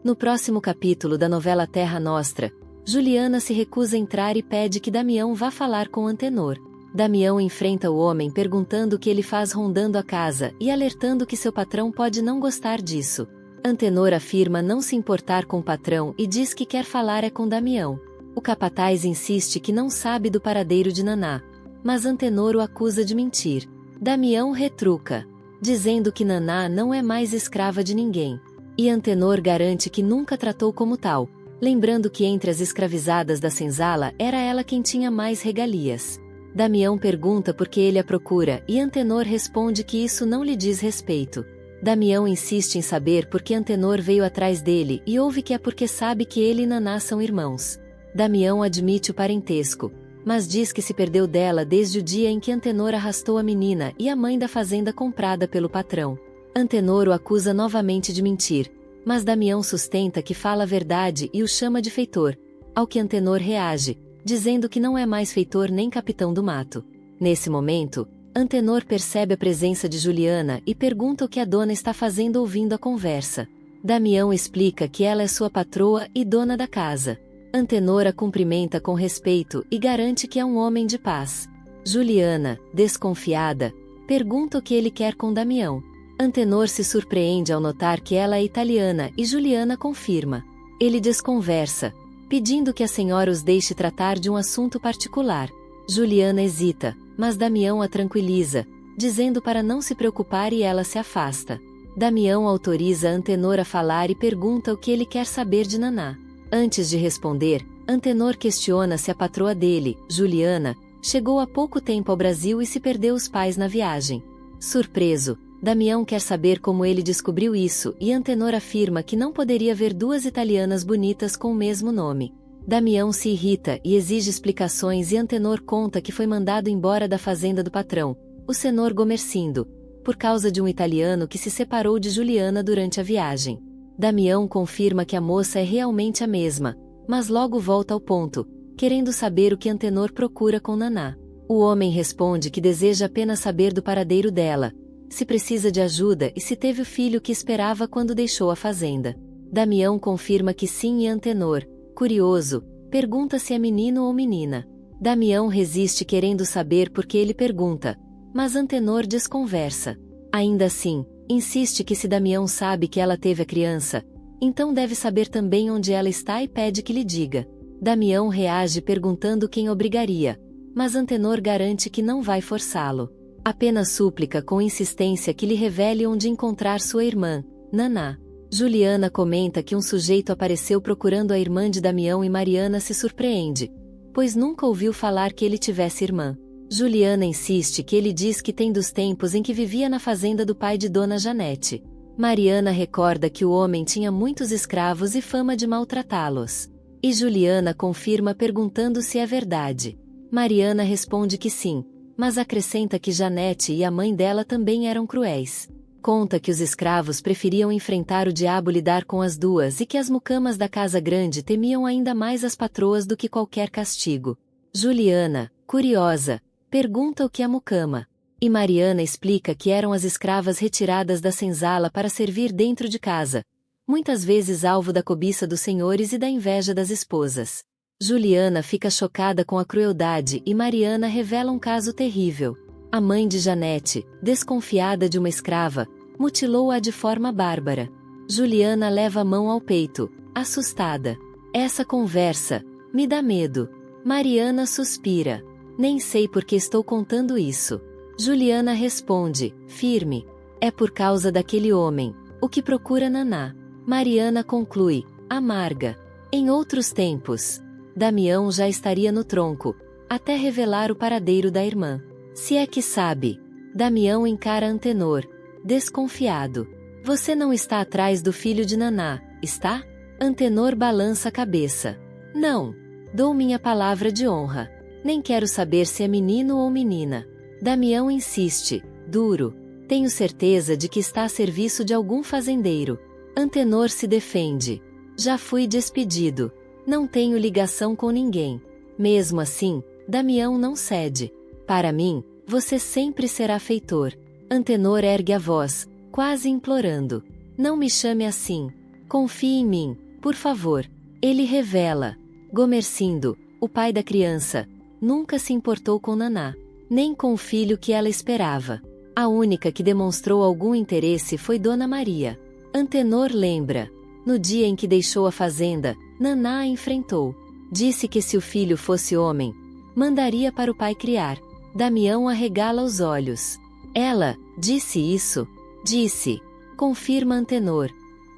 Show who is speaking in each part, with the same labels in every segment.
Speaker 1: No próximo capítulo da novela Terra Nostra, Juliana se recusa a entrar e pede que Damião vá falar com Antenor. Damião enfrenta o homem perguntando o que ele faz rondando a casa e alertando que seu patrão pode não gostar disso. Antenor afirma não se importar com o patrão e diz que quer falar com Damião. O capataz insiste que não sabe do paradeiro de Naná, mas Antenor o acusa de mentir. Damião retruca, dizendo que Naná não é mais escrava de ninguém. E Antenor garante que nunca tratou como tal, lembrando que entre as escravizadas da senzala era ela quem tinha mais regalias. Damião pergunta por que ele a procura e Antenor responde que isso não lhe diz respeito. Damião insiste em saber por que Antenor veio atrás dele e ouve que é porque sabe que ele e Naná são irmãos. Damião admite o parentesco, mas diz que se perdeu dela desde o dia em que Antenor arrastou a menina e a mãe da fazenda comprada pelo patrão. Antenor o acusa novamente de mentir, mas Damião sustenta que fala a verdade e o chama de feitor, ao que Antenor reage, dizendo que não é mais feitor nem capitão do mato. Nesse momento, Antenor percebe a presença de Juliana e pergunta o que a dona está fazendo ouvindo a conversa. Damião explica que ela é sua patroa e dona da casa. Antenor a cumprimenta com respeito e garante que é um homem de paz. Juliana, desconfiada, pergunta o que ele quer com Damião. Antenor se surpreende ao notar que ela é italiana e Juliana confirma. Ele desconversa, pedindo que a senhora os deixe tratar de um assunto particular. Juliana hesita, mas Damião a tranquiliza, dizendo para não se preocupar e ela se afasta. Damião autoriza Antenor a falar e pergunta o que ele quer saber de Naná. Antes de responder, Antenor questiona se a patroa dele, Juliana, chegou há pouco tempo ao Brasil e se perdeu os pais na viagem. Surpreso, Damião quer saber como ele descobriu isso e Antenor afirma que não poderia ver duas italianas bonitas com o mesmo nome. Damião se irrita e exige explicações e Antenor conta que foi mandado embora da fazenda do patrão, o senhor Gomercindo, por causa de um italiano que se separou de Juliana durante a viagem. Damião confirma que a moça é realmente a mesma, mas logo volta ao ponto, querendo saber o que Antenor procura com Naná. O homem responde que deseja apenas saber do paradeiro dela, se precisa de ajuda e se teve o filho que esperava quando deixou a fazenda. Damião confirma que sim e Antenor, curioso, pergunta se é menino ou menina. Damião resiste querendo saber por que ele pergunta, mas Antenor desconversa. Ainda assim, insiste que se Damião sabe que ela teve a criança, então deve saber também onde ela está e pede que lhe diga. Damião reage perguntando quem obrigaria, mas Antenor garante que não vai forçá-lo. Apenas súplica com insistência que lhe revele onde encontrar sua irmã, Naná. Juliana comenta que um sujeito apareceu procurando a irmã de Damião e Mariana se surpreende, pois nunca ouviu falar que ele tivesse irmã. Juliana insiste que ele diz que tem dos tempos em que vivia na fazenda do pai de Dona Janete. Mariana recorda que o homem tinha muitos escravos e fama de maltratá-los. E Juliana confirma perguntando se é verdade. Mariana responde que sim, mas acrescenta que Janete e a mãe dela também eram cruéis. Conta que os escravos preferiam enfrentar o diabo lidar com as duas e que as mucamas da casa grande temiam ainda mais as patroas do que qualquer castigo. Juliana, curiosa, pergunta o que é mucama. E Mariana explica que eram as escravas retiradas da senzala para servir dentro de casa, muitas vezes alvo da cobiça dos senhores e da inveja das esposas. Juliana fica chocada com a crueldade e Mariana revela um caso terrível. A mãe de Janete, desconfiada de uma escrava, mutilou-a de forma bárbara. Juliana leva a mão ao peito, assustada. Essa conversa me dá medo. Mariana suspira. Nem sei por que estou contando isso. Juliana responde, firme. É por causa daquele homem, o que procura Naná. Mariana conclui, amarga. Em outros tempos, Damião já estaria no tronco, até revelar o paradeiro da irmã. Se é que sabe. Damião encara Antenor, desconfiado. Você não está atrás do filho de Naná, está? Antenor balança a cabeça. Não. Dou minha palavra de honra. Nem quero saber se é menino ou menina. Damião insiste, duro. Tenho certeza de que está a serviço de algum fazendeiro. Antenor se defende. Já fui despedido. Não tenho ligação com ninguém. Mesmo assim, Damião não cede. Para mim, você sempre será feitor. Antenor ergue a voz, quase implorando. Não me chame assim. Confie em mim, por favor. Ele revela. Gomercindo, o pai da criança, nunca se importou com Naná, nem com o filho que ela esperava. A única que demonstrou algum interesse foi Dona Maria. Antenor lembra. No dia em que deixou a fazenda, Naná a enfrentou. Disse que se o filho fosse homem, mandaria para o pai criar. Damião arregala os olhos. Ela, disse isso? Disse. Confirma Antenor.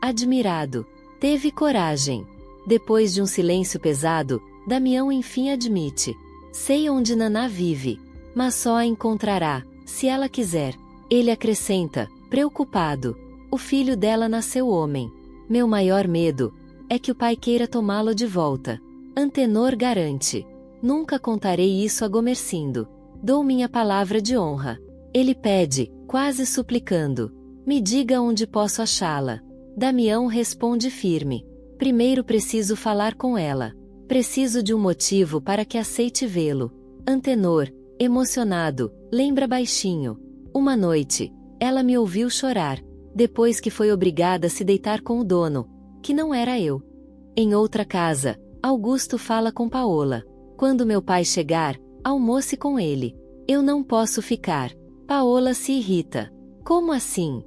Speaker 1: Admirado. Teve coragem. Depois de um silêncio pesado, Damião enfim admite. Sei onde Naná vive, mas só a encontrará, se ela quiser. Ele acrescenta, preocupado. O filho dela nasceu homem. Meu maior medo é que o pai queira tomá-lo de volta. Antenor garante. Nunca contarei isso a Gomercindo. Dou minha palavra de honra. Ele pede, quase suplicando. Me diga onde posso achá-la. Damião responde firme. Primeiro preciso falar com ela. Preciso de um motivo para que aceite vê-lo. Antenor, emocionado, lembra baixinho. Uma noite, ela me ouviu chorar, depois que foi obrigada a se deitar com o dono, que não era eu. Em outra casa, Augusto fala com Paola. Quando meu pai chegar, almoce com ele. Eu não posso ficar. Paola se irrita. Como assim?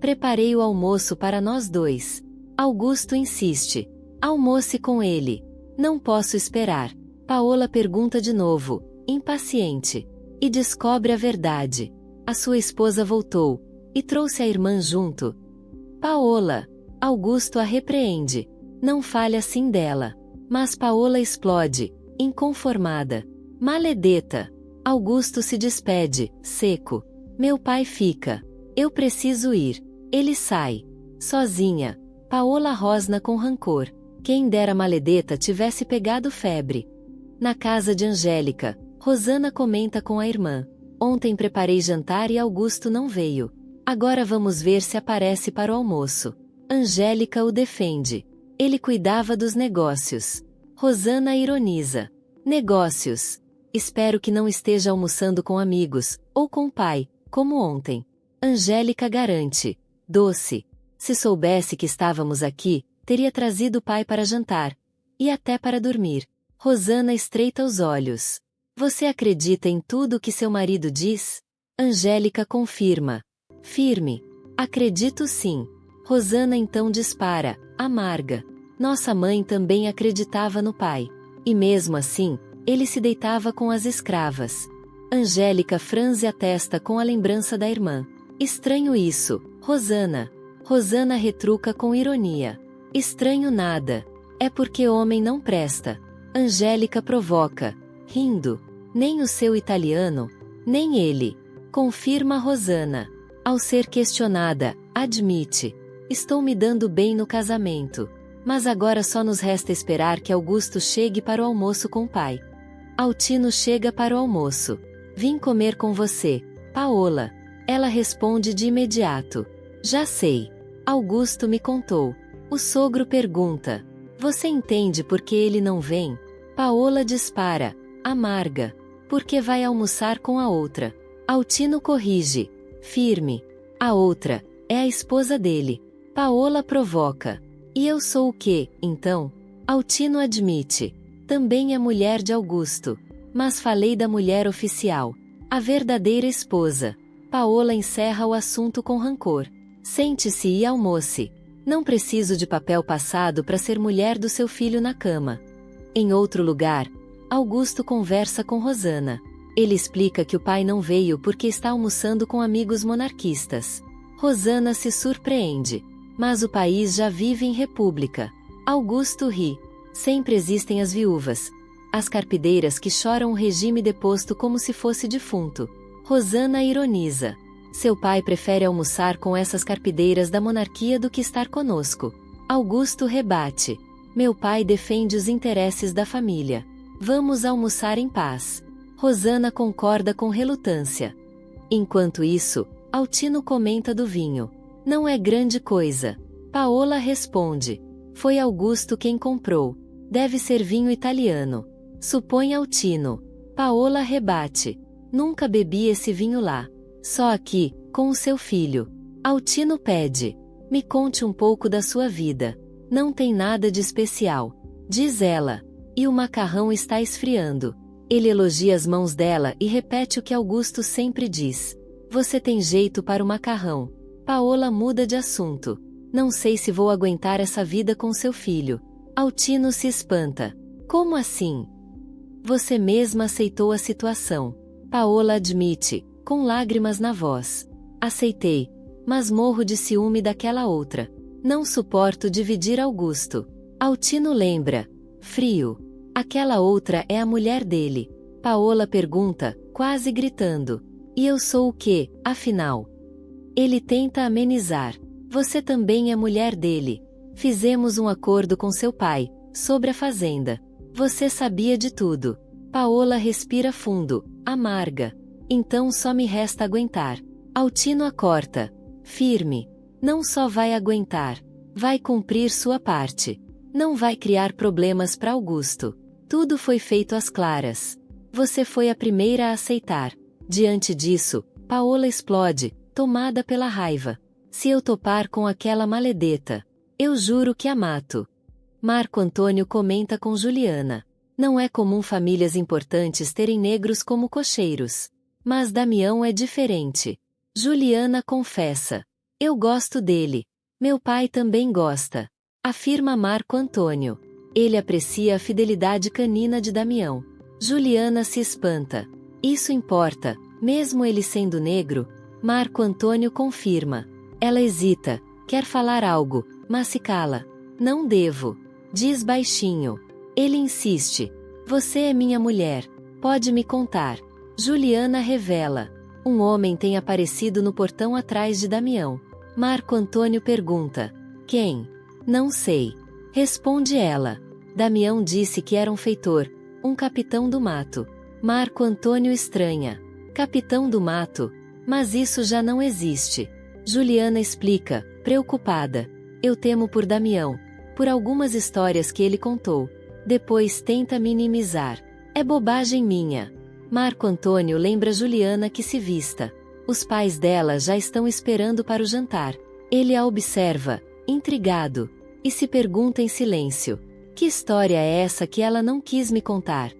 Speaker 1: Preparei o almoço para nós dois. Augusto insiste. Almoce com ele. Não posso esperar. Paola pergunta de novo, impaciente. E descobre a verdade. A sua esposa voltou, e trouxe a irmã junto. Paola. Augusto a repreende. Não fale assim dela. Mas Paola explode, inconformada. Maledeta. Augusto se despede, seco. Meu pai fica. Eu preciso ir. Ele sai. Sozinha. Paola rosna com rancor. Quem dera Maledeta tivesse pegado febre. Na casa de Angélica, Rosana comenta com a irmã. Ontem preparei jantar e Augusto não veio. Agora vamos ver se aparece para o almoço. Angélica o defende. Ele cuidava dos negócios. Rosana ironiza. Negócios. Espero que não esteja almoçando com amigos, ou com o pai, como ontem. Angélica garante. Doce. Se soubesse que estávamos aqui, teria trazido o pai para jantar. E até para dormir. Rosana estreita os olhos. Você acredita em tudo o que seu marido diz? Angélica confirma. Firme. Acredito sim. Rosana então dispara, amarga. Nossa mãe também acreditava no pai. E mesmo assim, ele se deitava com as escravas. Angélica franze a testa com a lembrança da irmã. Estranho isso, Rosana. Rosana retruca com ironia. Estranho nada. É porque homem não presta. Angélica provoca, rindo. Nem o seu italiano, nem ele. Confirma Rosana. Ao ser questionada, admite. Estou me dando bem no casamento. Mas agora só nos resta esperar que Augusto chegue para o almoço com o pai. Altino chega para o almoço. Vim comer com você, Paola. Ela responde de imediato. Já sei. Augusto me contou. O sogro pergunta. Você entende por que ele não vem? Paola dispara, amarga. Porque vai almoçar com a outra. Altino corrige. Firme. A outra é a esposa dele. Paola provoca. E eu sou o quê, então? Altino admite. Também é mulher de Augusto. Mas falei da mulher oficial. A verdadeira esposa. Paola encerra o assunto com rancor. Sente-se e almoce. Não preciso de papel passado para ser mulher do seu filho na cama. Em outro lugar, Augusto conversa com Rosana. Ele explica que o pai não veio porque está almoçando com amigos monarquistas. Rosana se surpreende. Mas o país já vive em república. Augusto ri. Sempre existem as viúvas. As carpideiras que choram o regime deposto como se fosse defunto. Rosana ironiza. Seu pai prefere almoçar com essas carpideiras da monarquia do que estar conosco. Augusto rebate. Meu pai defende os interesses da família. Vamos almoçar em paz. Rosana concorda com relutância. Enquanto isso, Altino comenta do vinho. Não é grande coisa. Paola responde. Foi Augusto quem comprou. Deve ser vinho italiano. Supõe Altino. Paola rebate. Nunca bebi esse vinho lá. Só aqui, com o seu filho. Altino pede. Me conte um pouco da sua vida. Não tem nada de especial, diz ela. E o macarrão está esfriando. Ele elogia as mãos dela e repete o que Augusto sempre diz. Você tem jeito para o macarrão. Paola muda de assunto. Não sei se vou aguentar essa vida com seu filho. Altino se espanta. Como assim? Você mesma aceitou a situação. Paola admite, com lágrimas na voz. Aceitei, mas morro de ciúme daquela outra. Não suporto dividir Augusto. Altino lembra. Frio. Aquela outra é a mulher dele. Paola pergunta, quase gritando. E eu sou o quê, afinal? Ele tenta amenizar. Você também é mulher dele. Fizemos um acordo com seu pai, sobre a fazenda. Você sabia de tudo. Paola respira fundo, amarga. Então só me resta aguentar. Altino a corta. Firme. Não só vai aguentar. Vai cumprir sua parte. Não vai criar problemas para Augusto. Tudo foi feito às claras. Você foi a primeira a aceitar. Diante disso, Paola explode, tomada pela raiva. Se eu topar com aquela maledeta, eu juro que a mato. Marco Antônio comenta com Juliana. Não é comum famílias importantes terem negros como cocheiros. Mas Damião é diferente. Juliana confessa. Eu gosto dele. Meu pai também gosta. Afirma Marco Antônio. Ele aprecia a fidelidade canina de Damião. Juliana se espanta. Isso importa, mesmo ele sendo negro? Marco Antônio confirma. Ela hesita, quer falar algo, mas se cala. Não devo. Diz baixinho. Ele insiste. Você é minha mulher. Pode me contar. Juliana revela. Um homem tem aparecido no portão atrás de Damião. Marco Antônio pergunta. Quem? Não sei. Responde ela. Damião disse que era um feitor, um capitão do mato. Marco Antônio estranha. Capitão do mato? Mas isso já não existe. Juliana explica, preocupada. Eu temo por Damião, por algumas histórias que ele contou. Depois tenta minimizar. É bobagem minha. Marco Antônio lembra Juliana que se vista. Os pais dela já estão esperando para o jantar. Ele a observa, intrigado, e se pergunta em silêncio. Que história é essa que ela não quis me contar?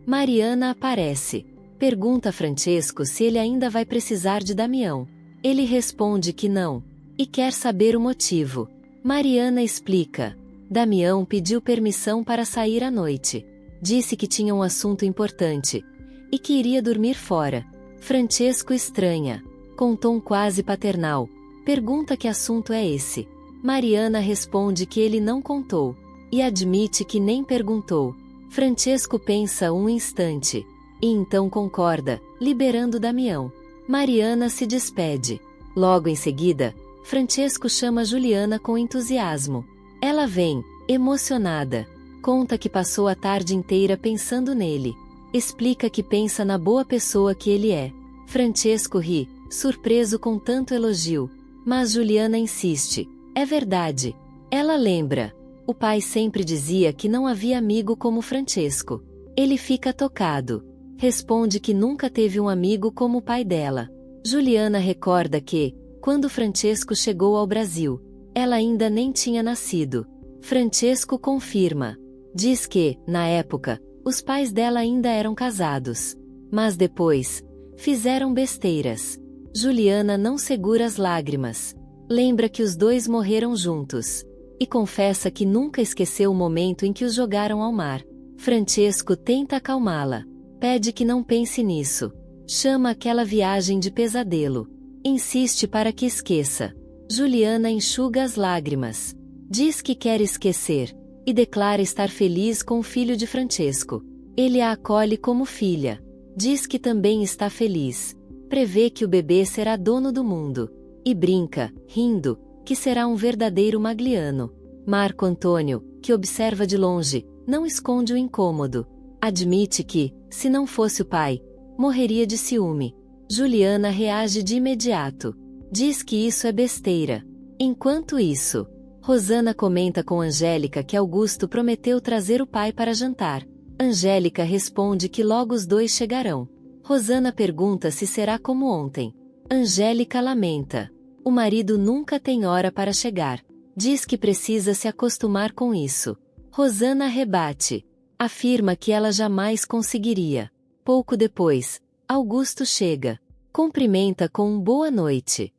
Speaker 1: Mariana aparece. Pergunta a Francesco se ele ainda vai precisar de Damião. Ele responde que não. E quer saber o motivo. Mariana explica. Damião pediu permissão para sair à noite. Disse que tinha um assunto importante. E que iria dormir fora. Francesco estranha. Com tom quase paternal. Pergunta que assunto é esse. Mariana responde que ele não contou. E admite que nem perguntou. Francesco pensa um instante. E então concorda, liberando Damião. Mariana se despede. Logo em seguida, Francesco chama Juliana com entusiasmo. Ela vem, emocionada. Conta que passou a tarde inteira pensando nele. Explica que pensa na boa pessoa que ele é. Francesco ri, surpreso com tanto elogio. Mas Juliana insiste. É verdade. Ela lembra. O pai sempre dizia que não havia amigo como Francesco. Ele fica tocado. Responde que nunca teve um amigo como o pai dela. Juliana recorda que, quando Francesco chegou ao Brasil, ela ainda nem tinha nascido. Francesco confirma. Diz que, na época, os pais dela ainda eram casados. Mas depois, fizeram besteiras. Juliana não segura as lágrimas. Lembra que os dois morreram juntos. E confessa que nunca esqueceu o momento em que os jogaram ao mar. Francesco tenta acalmá-la. Pede que não pense nisso. Chama aquela viagem de pesadelo. Insiste para que esqueça. Juliana enxuga as lágrimas. Diz que quer esquecer. E declara estar feliz com o filho de Francesco. Ele a acolhe como filha. Diz que também está feliz. Prevê que o bebê será dono do mundo. E brinca, rindo, que será um verdadeiro Magliano. Marco Antônio, que observa de longe, não esconde o incômodo. Admite que, se não fosse o pai, morreria de ciúme. Juliana reage de imediato. Diz que isso é besteira. Enquanto isso, Rosana comenta com Angélica que Augusto prometeu trazer o pai para jantar. Angélica responde que logo os dois chegarão. Rosana pergunta se será como ontem. Angélica lamenta. O marido nunca tem hora para chegar. Diz que precisa se acostumar com isso. Rosana rebate. Afirma que ela jamais conseguiria. Pouco depois, Augusto chega. Cumprimenta com um boa noite.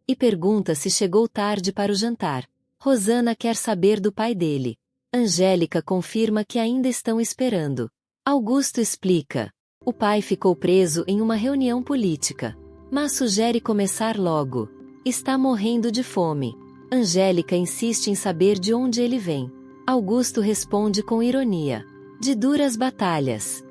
Speaker 1: E pergunta se chegou tarde para o jantar. Rosana quer saber do pai dele. Angélica confirma que ainda estão esperando. Augusto explica. O pai ficou preso em uma reunião política. Mas sugere começar logo. Está morrendo de fome. Angélica insiste em saber de onde ele vem. Augusto responde com ironia. De duras batalhas.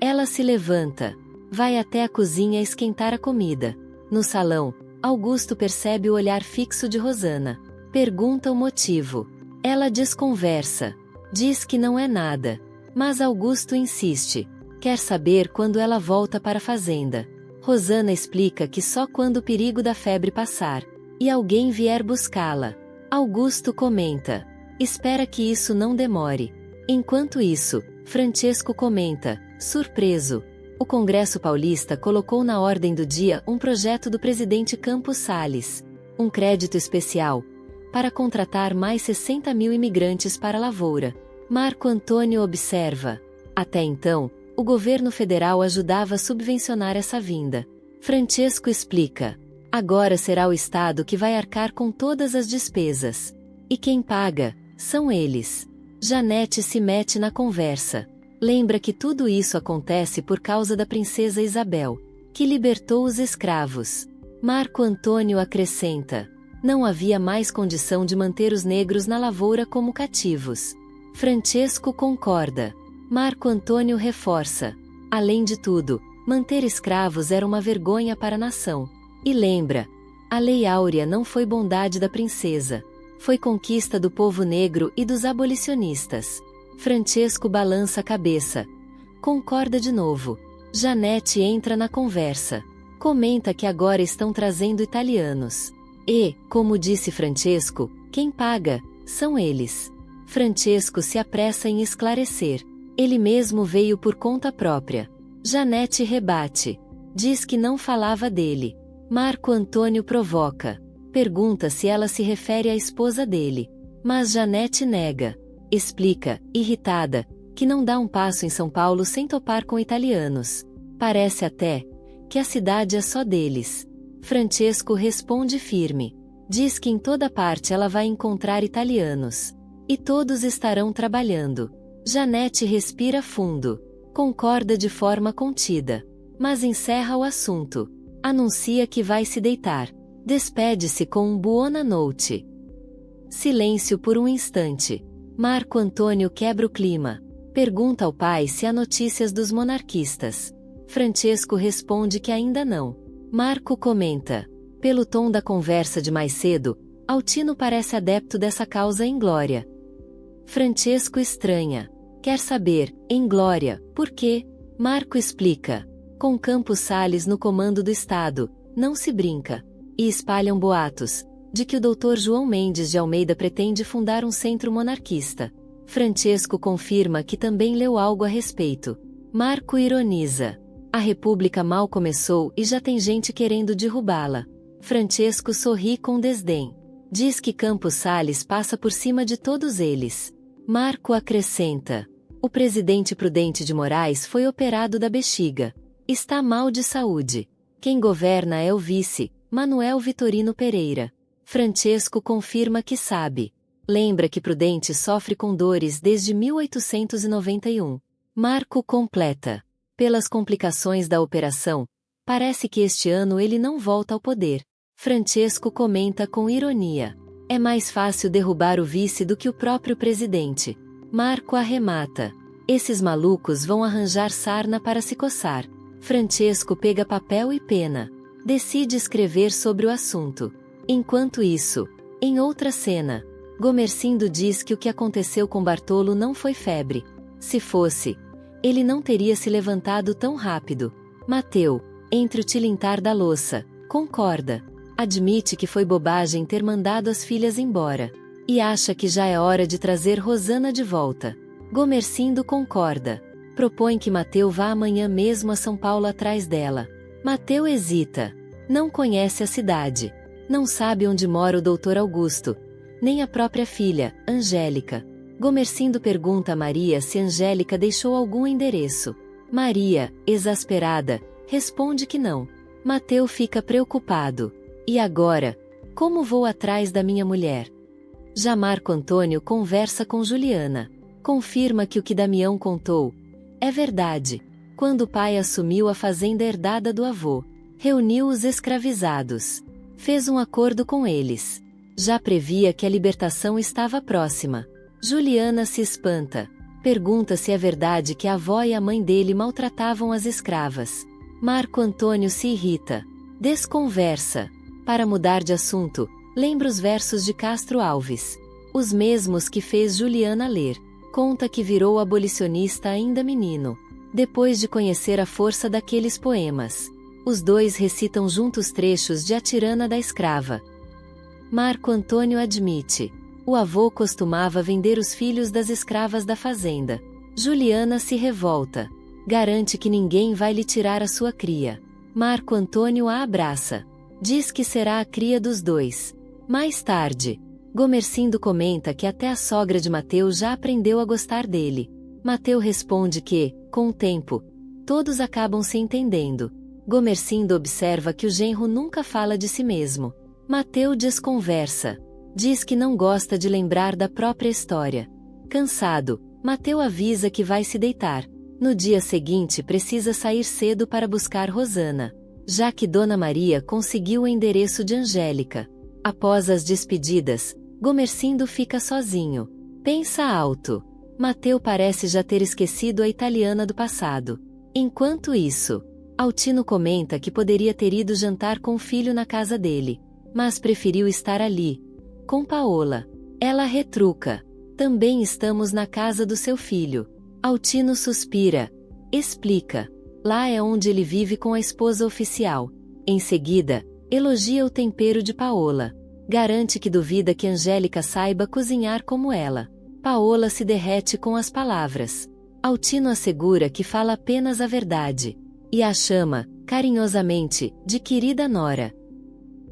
Speaker 1: Ela se levanta. Vai até a cozinha esquentar a comida. No salão, Augusto percebe o olhar fixo de Rosana. Pergunta o motivo. Ela desconversa. Diz que não é nada. Mas Augusto insiste. Quer saber quando ela volta para a fazenda. Rosana explica que só quando o perigo da febre passar e alguém vier buscá-la. Augusto comenta. Espera que isso não demore. Enquanto isso, Francesco comenta, surpreso. O Congresso Paulista colocou na ordem do dia um projeto do presidente Campos Salles. Um crédito especial para contratar mais 60.000 imigrantes para a lavoura. Marco Antônio observa. Até então, o governo federal ajudava a subvencionar essa vinda. Francesco explica. Agora será o Estado que vai arcar com todas as despesas. E quem paga, são eles. Janete se mete na conversa. Lembra que tudo isso acontece por causa da princesa Isabel, que libertou os escravos. Marco Antônio acrescenta. Não havia mais condição de manter os negros na lavoura como cativos. Francesco concorda. Marco Antônio reforça. Além de tudo, manter escravos era uma vergonha para a nação. E lembra, a Lei Áurea não foi bondade da princesa. Foi conquista do povo negro e dos abolicionistas. Francesco balança a cabeça. Concorda de novo. Janete entra na conversa. Comenta que agora estão trazendo italianos. E, como disse Francesco, quem paga, são eles. Francesco se apressa em esclarecer. Ele mesmo veio por conta própria. Janete rebate. Diz que não falava dele. Marco Antônio provoca. Pergunta se ela se refere à esposa dele. Mas Janete nega. Explica, irritada, que não dá um passo em São Paulo sem topar com italianos. Parece até que a cidade é só deles. Francesco responde firme. Diz que em toda parte ela vai encontrar italianos. E todos estarão trabalhando. Janete respira fundo. Concorda de forma contida. Mas encerra o assunto. Anuncia que vai se deitar. Despede-se com um buona noite. Silêncio por um instante. Marco Antônio quebra o clima. Pergunta ao pai se há notícias dos monarquistas. Francesco responde que ainda não. Marco comenta. Pelo tom da conversa de mais cedo, Altino parece adepto dessa causa inglória. Francesco estranha. Quer saber, inglória, por quê? Marco explica. Com Campos Salles no comando do Estado, não se brinca. E espalham boatos de que o Dr. João Mendes de Almeida pretende fundar um centro monarquista. Francesco confirma que também leu algo a respeito. Marco ironiza. A República mal começou e já tem gente querendo derrubá-la. Francesco sorri com desdém. Diz que Campos Salles passa por cima de todos eles. Marco acrescenta. O presidente Prudente de Moraes foi operado da bexiga. Está mal de saúde. Quem governa é o vice, Manuel Vitorino Pereira. Francesco confirma que sabe. Lembra que Prudente sofre com dores desde 1891. Marco completa. Pelas complicações da operação, parece que este ano ele não volta ao poder. Francesco comenta com ironia. É mais fácil derrubar o vice do que o próprio presidente. Marco arremata. Esses malucos vão arranjar sarna para se coçar. Francesco pega papel e pena. Decide escrever sobre o assunto. Enquanto isso, em outra cena, Gomercindo diz que o que aconteceu com Bartolo não foi febre. Se fosse, ele não teria se levantado tão rápido. Mateu, entre o tilintar da louça, concorda. Admite que foi bobagem ter mandado as filhas embora. E acha que já é hora de trazer Rosana de volta. Gomercindo concorda. Propõe que Mateu vá amanhã mesmo a São Paulo atrás dela. Mateu hesita. Não conhece a cidade. Não sabe onde mora o Dr. Augusto, nem a própria filha, Angélica. Gomercindo pergunta a Maria se Angélica deixou algum endereço. Maria, exasperada, responde que não. Mateu fica preocupado. E agora? Como vou atrás da minha mulher? Já Marco Antônio conversa com Juliana. Confirma que o que Damião contou é verdade. Quando o pai assumiu a fazenda herdada do avô, reuniu os escravizados. Fez um acordo com eles. Já previa que a libertação estava próxima. Juliana se espanta. Pergunta se é verdade que a avó e a mãe dele maltratavam as escravas. Marco Antônio se irrita. Desconversa. Para mudar de assunto, lembra os versos de Castro Alves. Os mesmos que fez Juliana ler. Conta que virou abolicionista ainda menino. Depois de conhecer a força daqueles poemas. Os dois recitam juntos trechos de A Tirana da Escrava. Marco Antônio admite. O avô costumava vender os filhos das escravas da fazenda. Juliana se revolta. Garante que ninguém vai lhe tirar a sua cria. Marco Antônio a abraça. Diz que será a cria dos dois. Mais tarde, Gomercindo comenta que até a sogra de Mateu já aprendeu a gostar dele. Mateu responde que, com o tempo, todos acabam se entendendo. Gomercindo observa que o genro nunca fala de si mesmo. Mateu desconversa. Diz que não gosta de lembrar da própria história. Cansado, Mateu avisa que vai se deitar. No dia seguinte precisa sair cedo para buscar Rosana, já que Dona Maria conseguiu o endereço de Angélica. Após as despedidas, Gomercindo fica sozinho. Pensa alto. Mateu parece já ter esquecido a italiana do passado. Enquanto isso, Altino comenta que poderia ter ido jantar com o filho na casa dele, mas preferiu estar ali, com Paola. Ela retruca. Também estamos na casa do seu filho. Altino suspira. Explica. Lá é onde ele vive com a esposa oficial. Em seguida, elogia o tempero de Paola. Garante que duvida que Angélica saiba cozinhar como ela. Paola se derrete com as palavras. Altino assegura que fala apenas a verdade. E a chama, carinhosamente, de querida nora.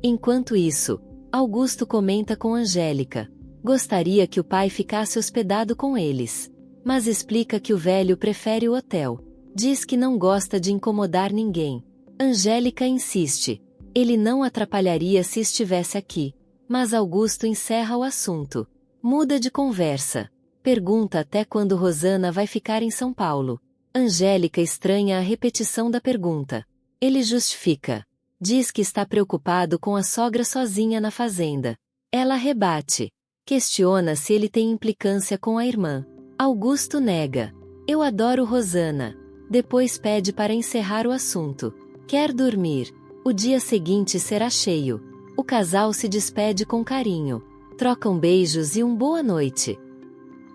Speaker 1: Enquanto isso, Augusto comenta com Angélica. Gostaria que o pai ficasse hospedado com eles. Mas explica que o velho prefere o hotel. Diz que não gosta de incomodar ninguém. Angélica insiste. Ele não atrapalharia se estivesse aqui. Mas Augusto encerra o assunto. Muda de conversa. Pergunta até quando Rosana vai ficar em São Paulo. Angélica estranha a repetição da pergunta. Ele justifica. Diz que está preocupado com a sogra sozinha na fazenda. Ela rebate. Questiona se ele tem implicância com a irmã. Augusto nega. Eu adoro Rosana. Depois pede para encerrar o assunto. Quer dormir. O dia seguinte será cheio. O casal se despede com carinho. Trocam beijos e boa noite.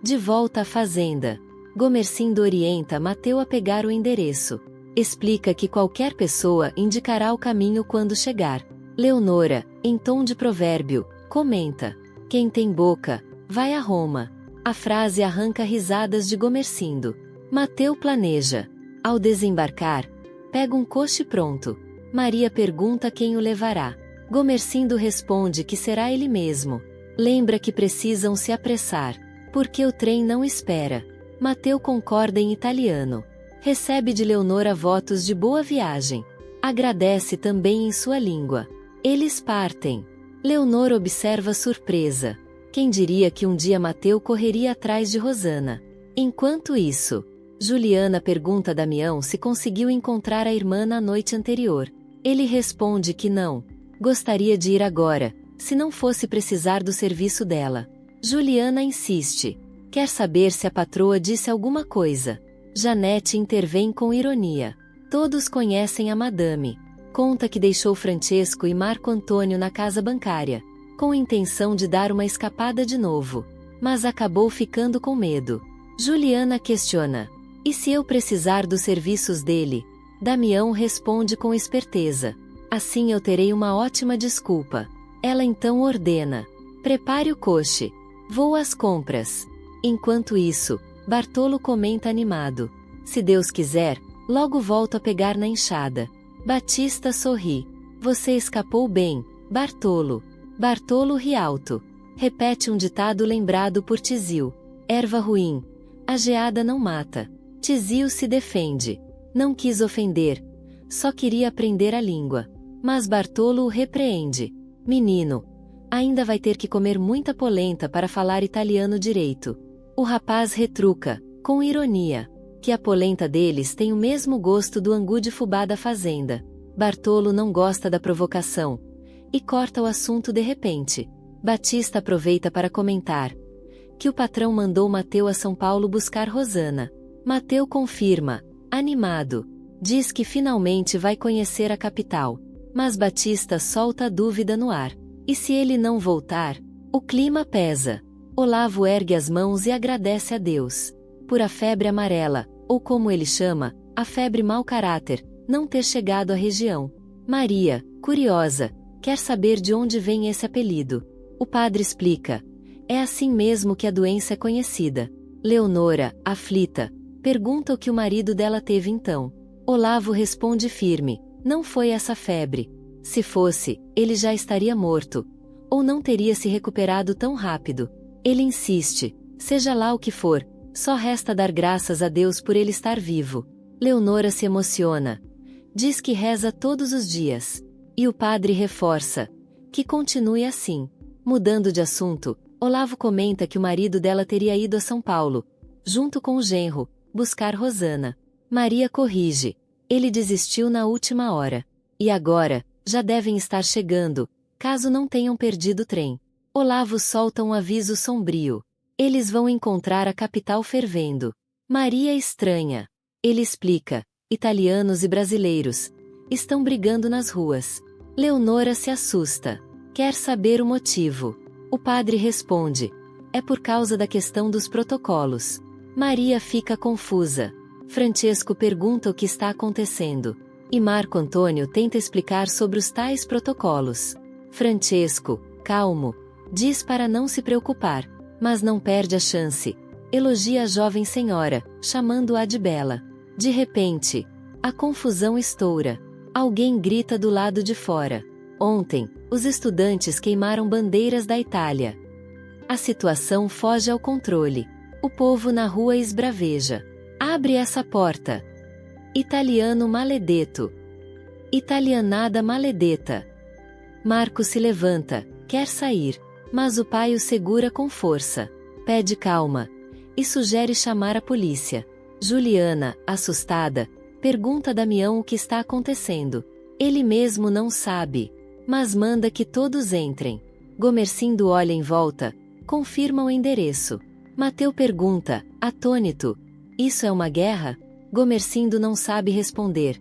Speaker 1: De volta à fazenda. Gomercindo orienta Mateu a pegar o endereço. Explica que qualquer pessoa indicará o caminho quando chegar. Leonora, em tom de provérbio, comenta. Quem tem boca, vai a Roma. A frase arranca risadas de Gomercindo. Mateu planeja. Ao desembarcar, pega um coche pronto. Maria pergunta quem o levará. Gomercindo responde que será ele mesmo. Lembra que precisam se apressar, porque o trem não espera. Mateu concorda em italiano. Recebe de Leonora votos de boa viagem. Agradece também em sua língua. Eles partem. Leonora observa surpresa. Quem diria que um dia Mateu correria atrás de Rosana? Enquanto isso, Juliana pergunta a Damião se conseguiu encontrar a irmã na noite anterior. Ele responde que não. Gostaria de ir agora, se não fosse precisar do serviço dela. Juliana insiste. Quer saber se a patroa disse alguma coisa. Janete intervém com ironia. Todos conhecem a madame. Conta que deixou Francesco e Marco Antônio na casa bancária, com intenção de dar uma escapada de novo. Mas acabou ficando com medo. Juliana questiona. E se eu precisar dos serviços dele? Damião responde com esperteza. Assim eu terei uma ótima desculpa. Ela então ordena. Prepare o coche. Vou às compras. Enquanto isso, Bartolo comenta animado. Se Deus quiser, logo volto a pegar na enxada. Batista sorri. Você escapou bem, Bartolo. Bartolo ri alto. Repete um ditado lembrado por Tizio. Erva ruim. A geada não mata. Tizio se defende. Não quis ofender. Só queria aprender a língua. Mas Bartolo o repreende. Menino. Ainda vai ter que comer muita polenta para falar italiano direito. O rapaz retruca, com ironia, que a polenta deles tem o mesmo gosto do angu de fubá da fazenda. Bartolo não gosta da provocação. E corta o assunto de repente. Batista aproveita para comentar que o patrão mandou Mateu a São Paulo buscar Rosana. Mateu confirma, animado. Diz que finalmente vai conhecer a capital. Mas Batista solta a dúvida no ar. E se ele não voltar? O clima pesa. Olavo ergue as mãos e agradece a Deus por a febre amarela, ou como ele chama, a febre mau caráter, não ter chegado à região. Maria, curiosa, quer saber de onde vem esse apelido. O padre explica. É assim mesmo que a doença é conhecida. Leonora, aflita, pergunta o que o marido dela teve então. Olavo responde firme. Não foi essa febre. Se fosse, ele já estaria morto. Ou não teria se recuperado tão rápido. Ele insiste. Seja lá o que for, só resta dar graças a Deus por ele estar vivo. Leonora se emociona. Diz que reza todos os dias. E o padre reforça. Que continue assim. Mudando de assunto, Olavo comenta que o marido dela teria ido a São Paulo, junto com o genro, buscar Rosana. Maria corrige. Ele desistiu na última hora. E agora, já devem estar chegando, caso não tenham perdido o trem. Olavo solta um aviso sombrio. Eles vão encontrar a capital fervendo. Maria estranha. Ele explica. Italianos e brasileiros estão brigando nas ruas. Leonora se assusta. Quer saber o motivo. O padre responde. É por causa da questão dos protocolos. Maria fica confusa. Francesco pergunta o que está acontecendo. E Marco Antônio tenta explicar sobre os tais protocolos. Francesco, calmo, diz para não se preocupar, mas não perde a chance. Elogia a jovem senhora, chamando-a de bela. De repente, a confusão estoura. Alguém grita do lado de fora. Ontem, os estudantes queimaram bandeiras da Itália. A situação foge ao controle. O povo na rua esbraveja. Abre essa porta. Italiano maledetto. Italianada maledetta. Marco se levanta, quer sair, mas o pai o segura com força. Pede calma. E sugere chamar a polícia. Juliana, assustada, pergunta a Damião o que está acontecendo. Ele mesmo não sabe. Mas manda que todos entrem. Gomercindo olha em volta, confirma o endereço. Mateu pergunta, atônito: isso é uma guerra? Gomercindo não sabe responder.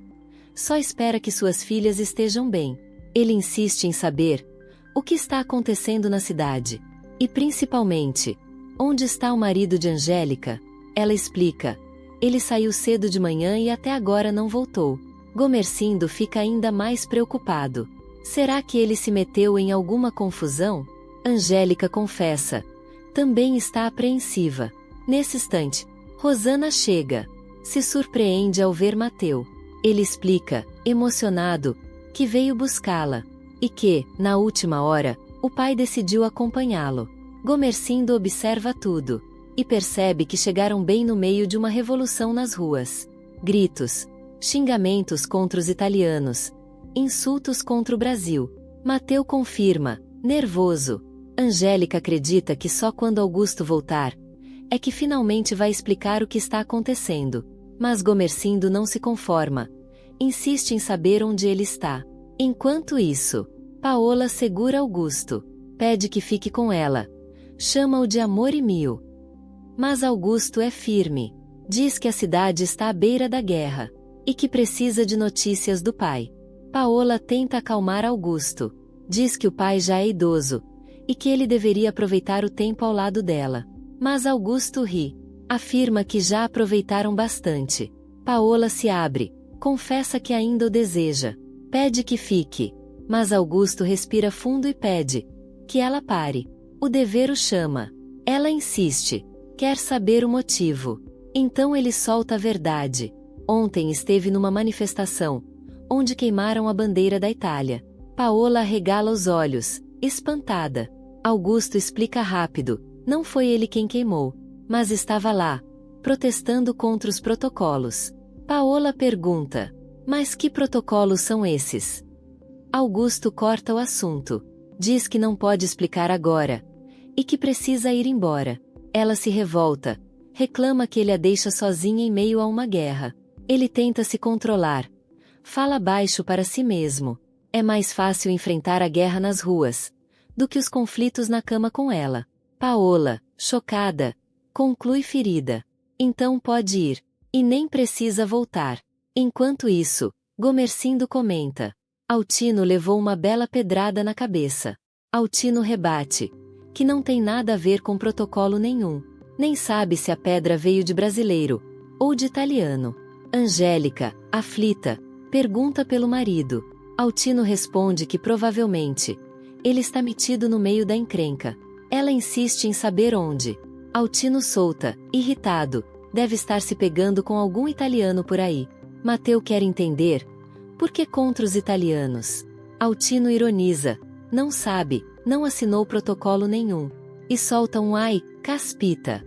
Speaker 1: Só espera que suas filhas estejam bem. Ele insiste em saber o que está acontecendo na cidade. E principalmente, onde está o marido de Angélica? Ela explica. Ele saiu cedo de manhã e até agora não voltou. Gomercindo fica ainda mais preocupado. Será que ele se meteu em alguma confusão? Angélica confessa. Também está apreensiva. Nesse instante, Rosana chega. Se surpreende ao ver Mateu. Ele explica, emocionado, que veio buscá-la. E que, na última hora, o pai decidiu acompanhá-lo. Gomercindo observa tudo. E percebe que chegaram bem no meio de uma revolução nas ruas. Gritos, xingamentos contra os italianos. Insultos contra o Brasil. Mateu confirma, nervoso. Angélica acredita que só quando Augusto voltar é que finalmente vai explicar o que está acontecendo. Mas Gomercindo não se conforma. Insiste em saber onde ele está. Enquanto isso, Paola segura Augusto. Pede que fique com ela. Chama-o de amor e mio. Mas Augusto é firme. Diz que a cidade está à beira da guerra. E que precisa de notícias do pai. Paola tenta acalmar Augusto. Diz que o pai já é idoso. E que ele deveria aproveitar o tempo ao lado dela. Mas Augusto ri. Afirma que já aproveitaram bastante. Paola se abre. Confessa que ainda o deseja. Pede que fique. Mas Augusto respira fundo e pede que ela pare. O dever o chama. Ela insiste. Quer saber o motivo. Então ele solta a verdade. Ontem esteve numa manifestação onde queimaram a bandeira da Itália. Paola arregala os olhos, espantada. Augusto explica rápido, não foi ele quem queimou, mas estava lá, protestando contra os protocolos. Paola pergunta, mas que protocolos são esses? Augusto corta o assunto. Diz que não pode explicar agora. E que precisa ir embora. Ela se revolta. Reclama que ele a deixa sozinha em meio a uma guerra. Ele tenta se controlar. Fala baixo para si mesmo. É mais fácil enfrentar a guerra nas ruas do que os conflitos na cama com ela. Paola, chocada, conclui ferida. Então pode ir. E nem precisa voltar. Enquanto isso, Gomercindo comenta. Altino levou uma bela pedrada na cabeça. Altino rebate. Que não tem nada a ver com protocolo nenhum. Nem sabe se a pedra veio de brasileiro ou de italiano. Angélica, aflita, pergunta pelo marido. Altino responde que provavelmente ele está metido no meio da encrenca. Ela insiste em saber onde. Altino solta, irritado, deve estar se pegando com algum italiano por aí. Mateu quer entender. Por que contra os italianos? Altino ironiza. Não sabe, não assinou protocolo nenhum. E solta um ai, caspita.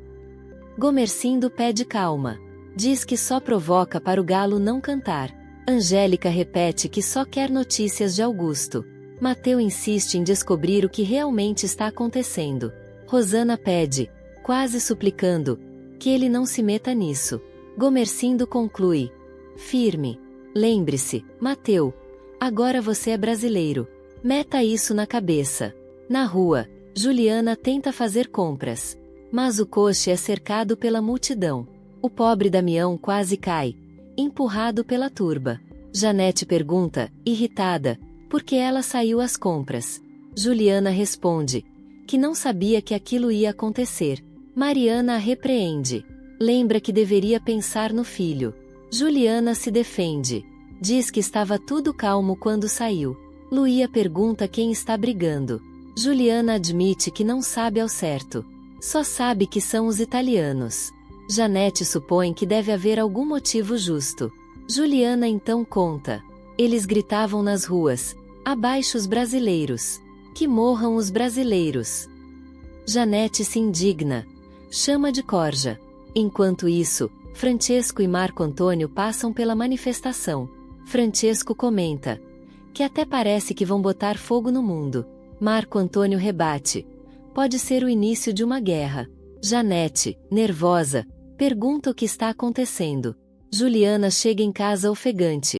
Speaker 1: Gomercindo pede calma. Diz que só provoca para o galo não cantar. Angélica repete que só quer notícias de Augusto. Mateu insiste em descobrir o que realmente está acontecendo. Rosana pede, quase suplicando, que ele não se meta nisso. Gomercindo conclui. Firme. Lembre-se, Mateu. Agora você é brasileiro. Meta isso na cabeça. Na rua, Juliana tenta fazer compras. Mas o coche é cercado pela multidão. O pobre Damião quase cai, empurrado pela turba. Janete pergunta, irritada, por que ela saiu às compras. Juliana responde, que não sabia que aquilo ia acontecer. Mariana a repreende. Lembra que deveria pensar no filho. Juliana se defende. Diz que estava tudo calmo quando saiu. Luía pergunta quem está brigando. Juliana admite que não sabe ao certo. Só sabe que são os italianos. Janete supõe que deve haver algum motivo justo. Juliana então conta. Eles gritavam nas ruas. Abaixo os brasileiros. Que morram os brasileiros. Janete se indigna. Chama de corja. Enquanto isso, Francesco e Marco Antônio passam pela manifestação. Francesco comenta. Que até parece que vão botar fogo no mundo. Marco Antônio rebate. Pode ser o início de uma guerra. Janete, nervosa, pergunta o que está acontecendo. Juliana chega em casa ofegante.